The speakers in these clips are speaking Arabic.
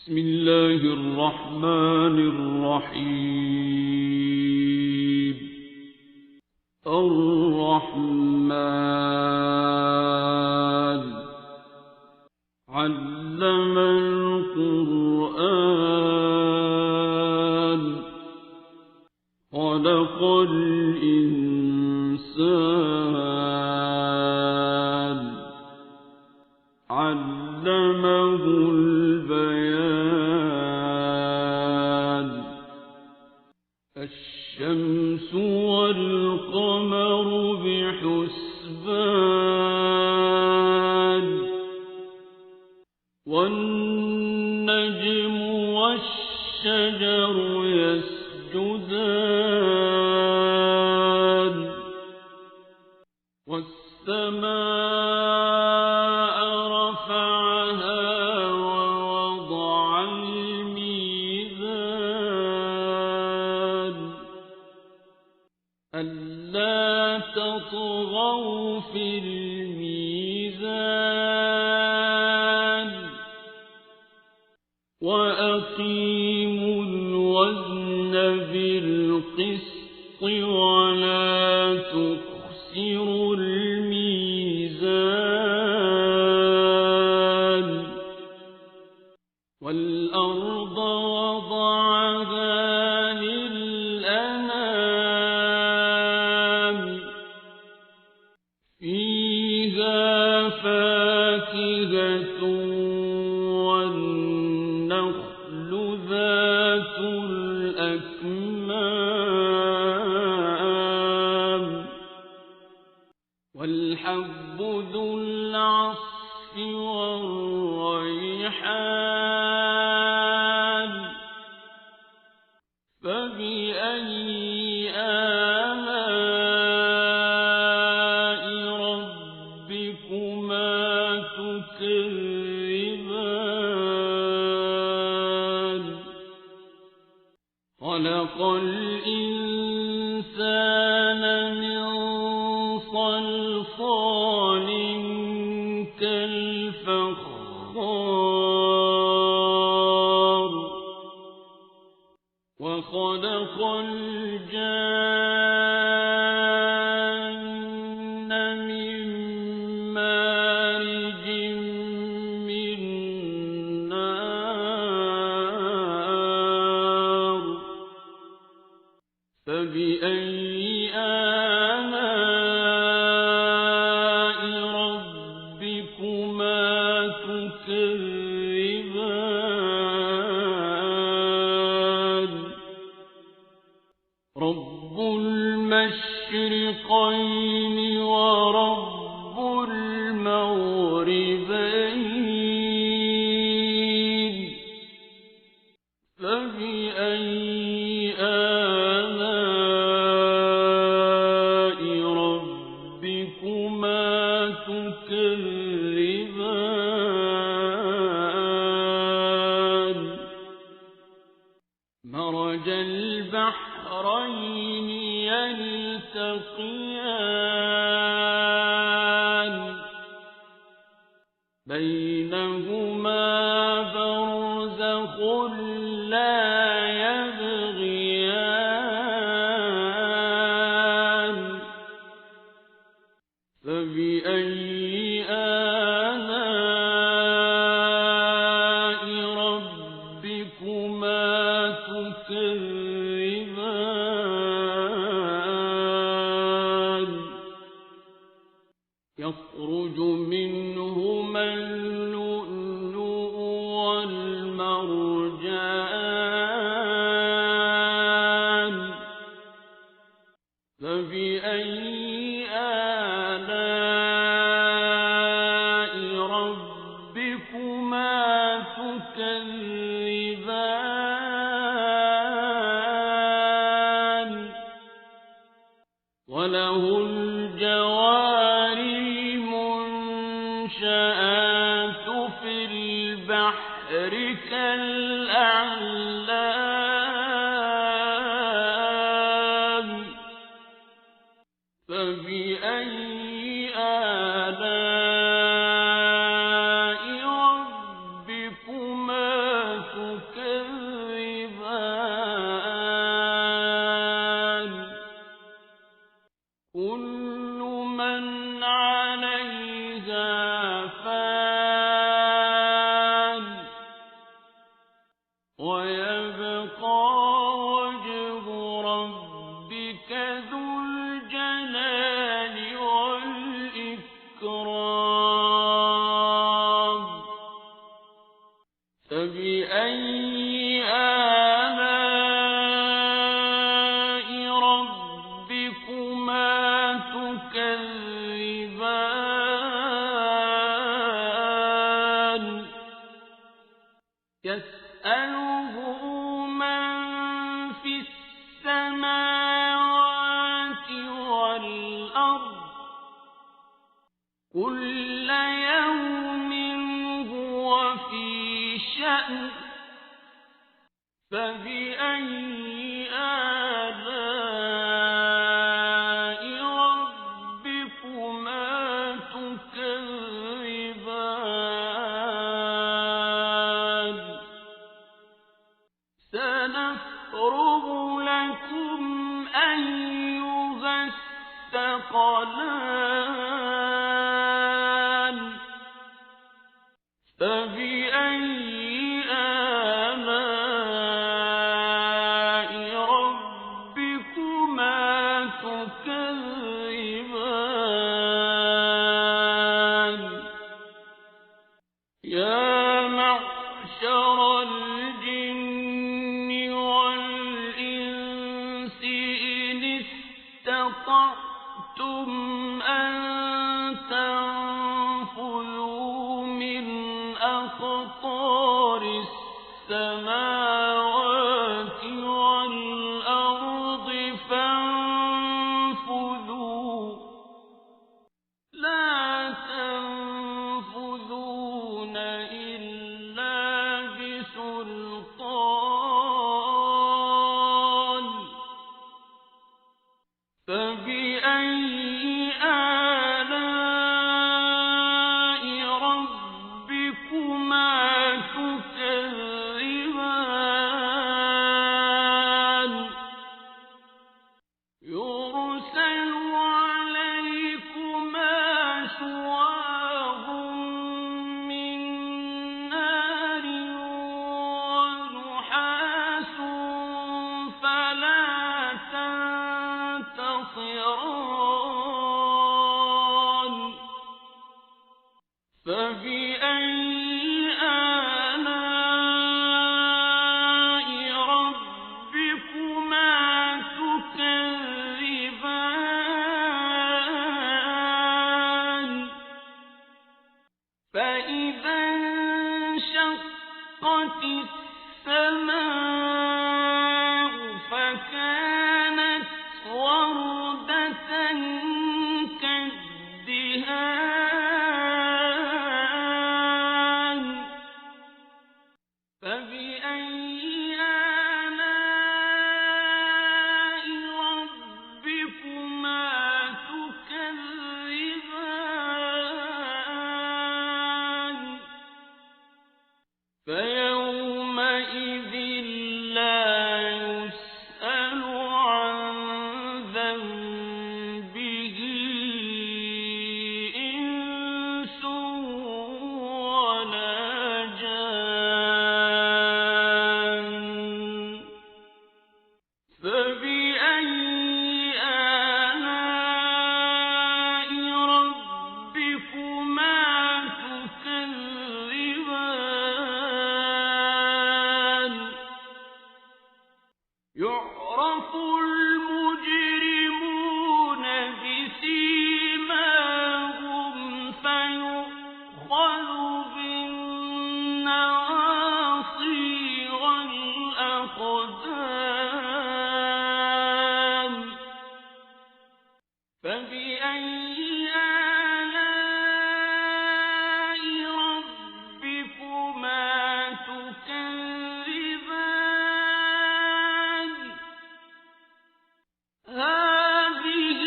بسم الله الرحمن الرحيم. الرحمن علم القرآن خلق الإنسان علمه البيان. الشمس والقمر بحسبان والنجم والشجر يسجدان والسماء رفعها ووضع الميزان ألا تطغوا في الميزان وأقيموا الوزن بالقسط ولا تخسروا الميزان. والأرض وضعها للأنام فيها فاكهة والنخل ذات الأكمام والحب ذو العصف والريحان. فبأي آلاء ربكما تكذبان. خلق الإنسان من صلصال كالفخار وخلق الجان من مارج من نار. فبأي آلاء ربكما تكذبان. رب المشرقين ورب المغربين. فبأي آلاء ربكما تكذبان. مرج البحرين يلتقيان بينهما برزخ لا يبغيان. فبأي آلاء ربكما تكذبان. يخرج منهما اللؤلؤ والمرجان. فبأي آلاء ربكما تكذبان. وله الجوار المنشآت في البحر كالأعلام. فبأي آلاء ربكما فبأي آلاء ربكما تكذبان يسأله من في السماوات والأرض كل يوم هو في شأن فبأي آلاء ربكما تكذبان سنفرغ لكم أيها الثقلان فبأي آلاء ربكما تكذبان يا معشر الجن والإنس إن استطعتم أن تنفذوا من أقطار السماوات والأرض فانفذوا لا تنفذون إلا بسلطان فبأي آلاء ربكما تكذبان يرسل عليكما شواظ من نار ونحاس فلا تنتصران فبأي آلاء ربكما تكذبان فإذا انشقت السماء فكانت وردة كالدهان فبأي آلاء ربكما تكذبان فيومئذ لا يسأل عن ذنبه إنس ولا جان فبأي آلاء ربكما تكذبان يعرف المجرمون بسيماهم فيؤخذ بالنواصي والأقدام فبأي آلاء ربكما تكذبان هذه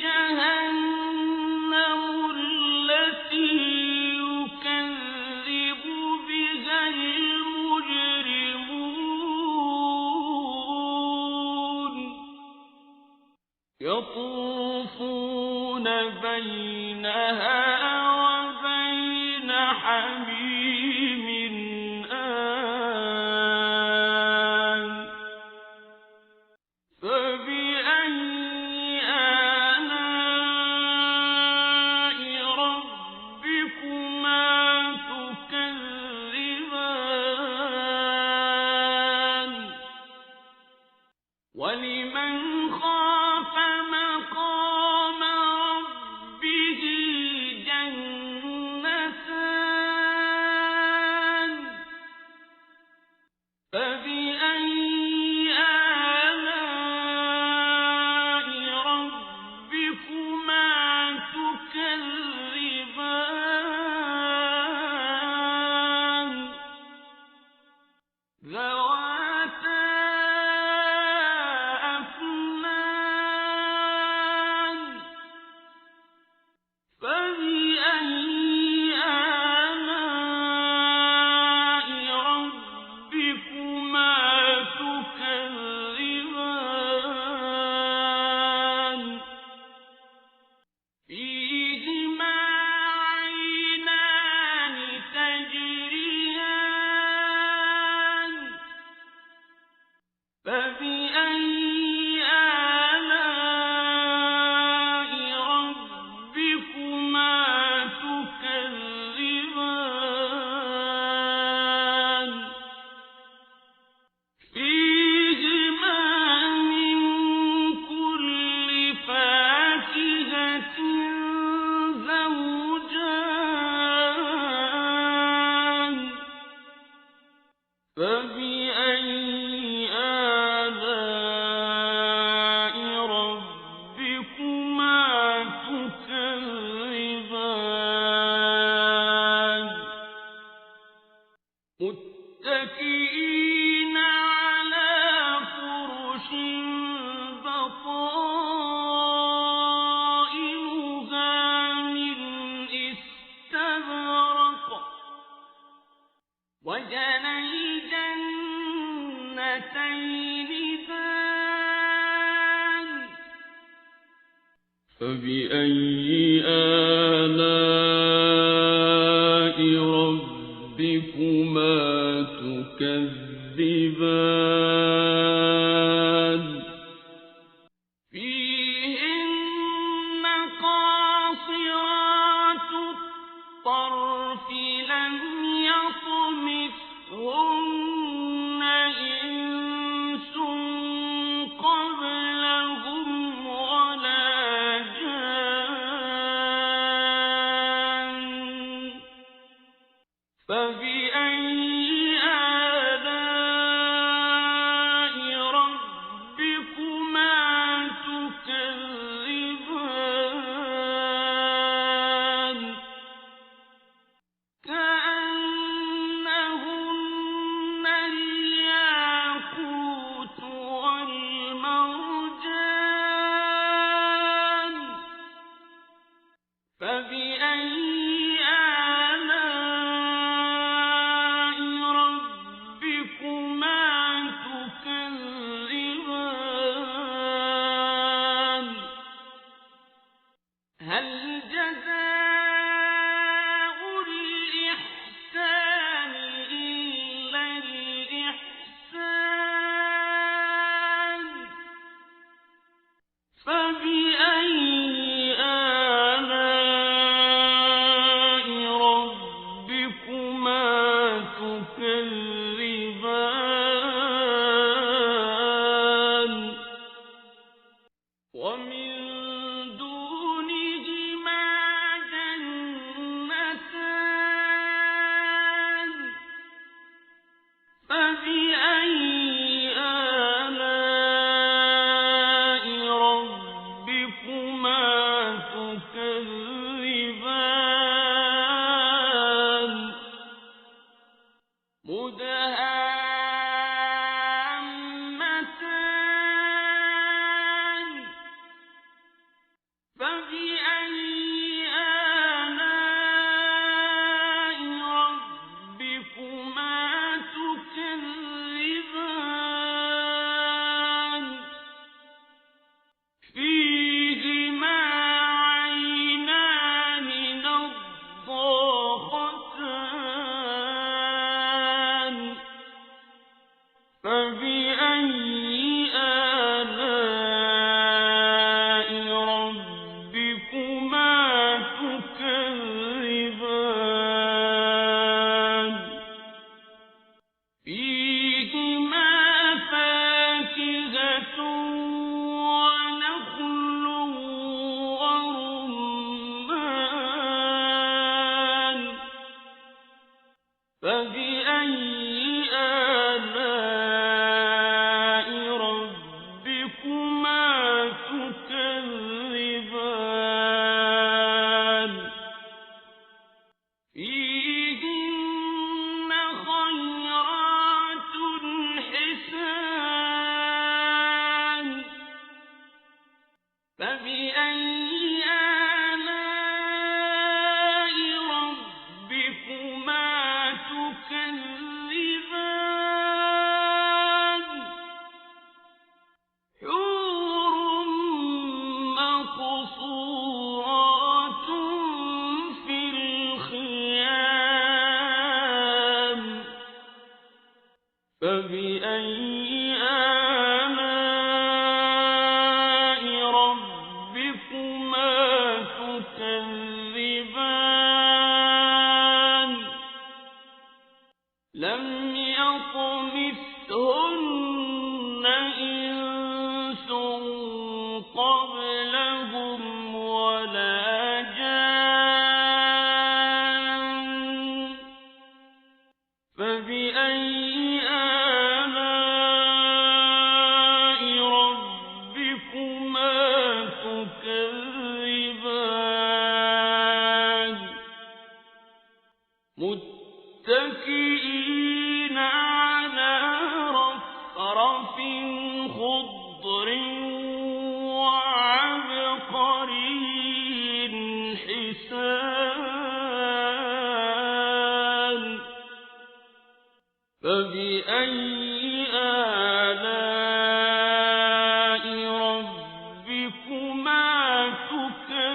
جهنم التي يكذب بها المجرمون يطوفون بينها وبين حميم آن فبأي آلاء ربكما تكذبان فبأي آلاء ربكما تكذبان ذواتا أفنان فبأي آلاء ربكما تكذبان فيهما عينان تجريان فبأي آلاء ربكما تكذبان فيهما من كل فاكهة زوجان فبأي آلاء ربكما تكذبان متكئين على فرش بطائنها من استبرق وجنى الجنتين دان فبأي آلاء ربكما تكذبان فيهن قاصرات الطرف لم يطمثهن إنس قبلهم ولا جان فبأي آلاء ربكما تكذبان كأنهن الياقوت والمرجان فبأي آلاء ربكما تكذبان هل جزاء الإحسان إلا الإحسان فبأي آلاء ربكما تكذبان ومن دونهما جنتان فبأي آلاء ربكما تكذبان مدهامتان فبأي آلاء ربكما تكذبان فيهما عينان نضاختان فبأي آلاء ربكما تكذبان لم يطمثهن إنس قبلهم ولا جان فبأي آلاء ربكما تكذبان متكئين على رفرف خضر وعبقري حسان فبأي آلاء ربكما تكذبان